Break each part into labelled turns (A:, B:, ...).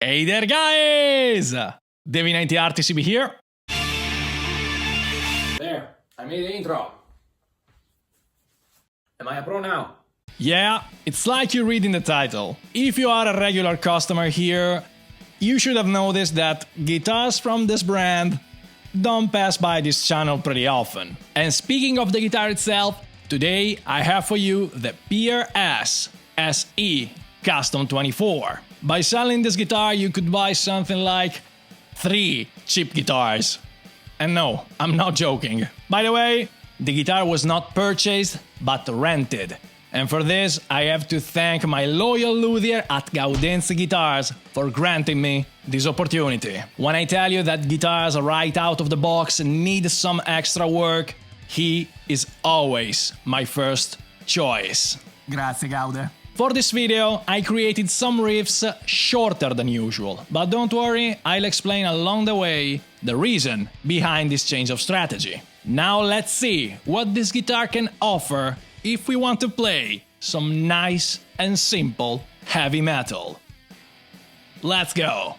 A: Hey there guys! Davi RTCB here.
B: There, I made the intro. Am I a pro now?
A: Yeah, it's like you read in the title. If you are a regular customer here, you should have noticed that guitars from this brand don't pass by this channel pretty often. And speaking of the guitar itself, today I have for you the PRS SE Custom 24. By selling this guitar you could buy something like 3 cheap guitars. And no, I'm not joking. By the way, the guitar was not purchased, but rented. And for this, I have to thank my loyal luthier at Gaudenz Guitars for granting me this opportunity. When I tell you that guitars right out of the box need some extra work, he is always my first choice. Grazie, Gaude. For this video, I created some riffs shorter than usual, but don't worry, I'll explain along the way the reason behind this change of strategy. Now let's see what this guitar can offer if we want to play some nice and simple heavy metal. Let's go!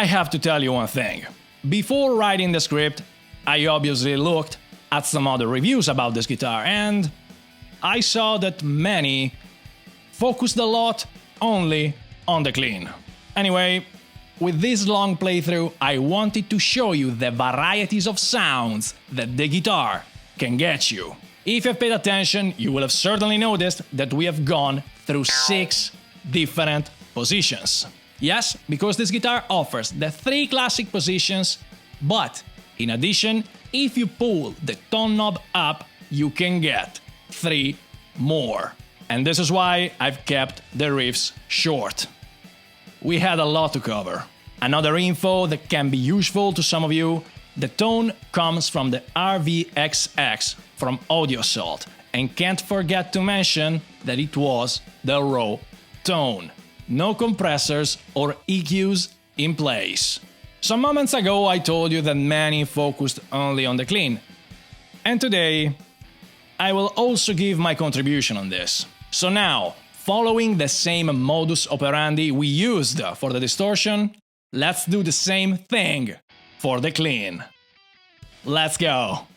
A: I have to tell you one thing. Before writing the script, I obviously looked at some other reviews about this guitar and I saw that many focused a lot only on the clean. Anyway, with this long playthrough, I wanted to show you the varieties of sounds that the guitar can get you. If you've paid attention, you will have certainly noticed that we have gone through 6 different positions. Yes, because this guitar offers the 3 classic positions, but in addition, if you pull the tone knob up, you can get 3 more. And this is why I've kept the riffs short. We had a lot to cover. Another info that can be useful to some of you: the tone comes from the Rvxx from Audio Assault, and can't forget to mention that it was the raw tone. No compressors or EQs in place. Some moments ago I told you that many focused only on the clean. And today I will also give my contribution on this. So now, following the same modus operandi we used for the distortion, let's do the same thing for the clean. Let's go!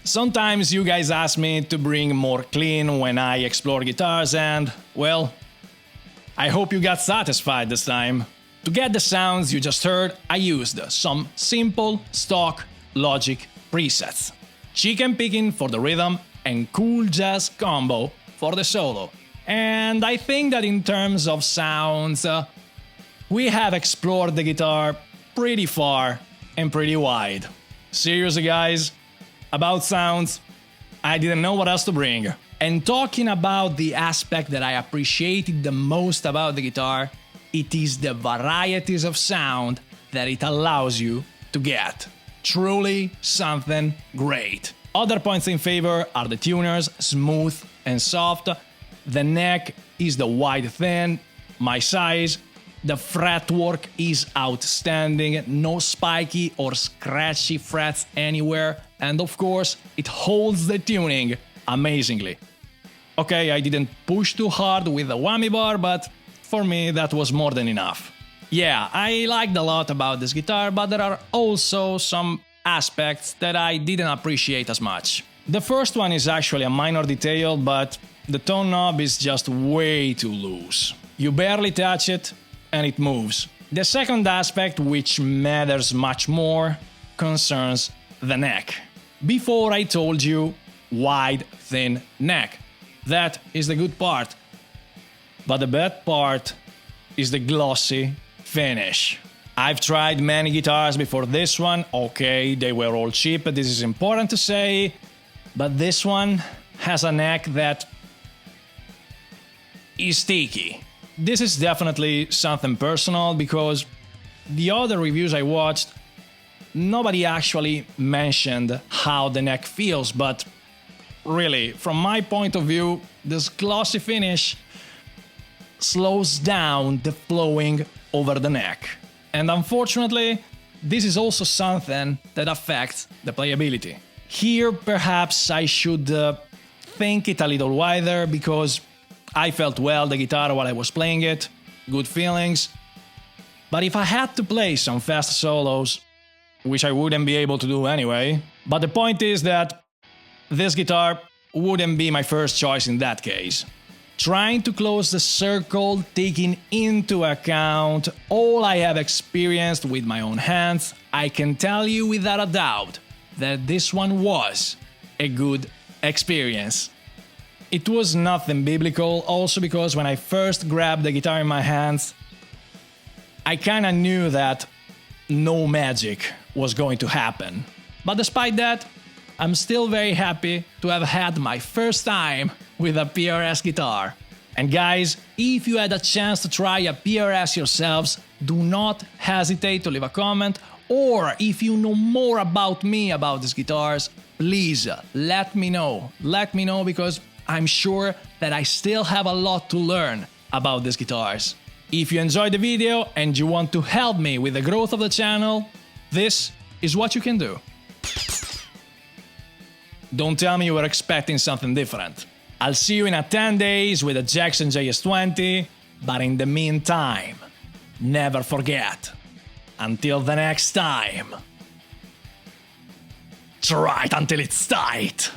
A: Sometimes you guys ask me to bring more clean when I explore guitars and, well, I hope you got satisfied this time. To get the sounds you just heard, I used some simple stock Logic presets. Chicken picking for the rhythm and cool jazz combo for the solo. And I think that in terms of sounds, we have explored the guitar pretty far and pretty wide. Seriously guys, about sounds, I didn't know what else to bring. And talking about the aspect that I appreciated the most about the guitar, it is the varieties of sound that it allows you to get. Truly something great. Other points in favor are the tuners, smooth and soft. The neck is the wide thin, my size, The fretwork is outstanding, no spiky or scratchy frets anywhere, and of course, it holds the tuning amazingly. Okay, I didn't push too hard with the whammy bar, but for me that was more than enough. Yeah, I liked a lot about this guitar, but there are also some aspects that I didn't appreciate as much. The first one is actually a minor detail, but the tone knob is just way too loose. You barely touch it, and it moves. The second aspect, which matters much more, concerns the neck. Before I told you, wide, thin neck. That is the good part. But the bad part is the glossy finish. I've tried many guitars before this one, okay, they were all cheap, this is important to say, but this one has a neck that is sticky. This is definitely something personal because the other reviews I watched, nobody actually mentioned how the neck feels, but really, from my point of view, this glossy finish slows down the flowing over the neck. And unfortunately, this is also something that affects the playability. Here, perhaps I should think it a little wider because I felt well the guitar while I was playing it, good feelings. But if I had to play some fast solos, which I wouldn't be able to do anyway, but the point is that this guitar wouldn't be my first choice in that case. Trying to close the circle, taking into account all I have experienced with my own hands, I can tell you without a doubt that this one was a good experience. It was nothing biblical, also because when I first grabbed the guitar in my hands, I kinda knew that no magic was going to happen. But despite that, I'm still very happy to have had my first time with a PRS guitar. And guys, if you had a chance to try a PRS yourselves, do not hesitate to leave a comment, or if you know more about me about these guitars, please let me know. Let me know because I'm sure that I still have a lot to learn about these guitars. If you enjoyed the video and you want to help me with the growth of the channel, this is what you can do. Don't tell me you were expecting something different. I'll see you in 10 days with a Jackson JS20, but in the meantime, never forget, until the next time, try it until it's tight.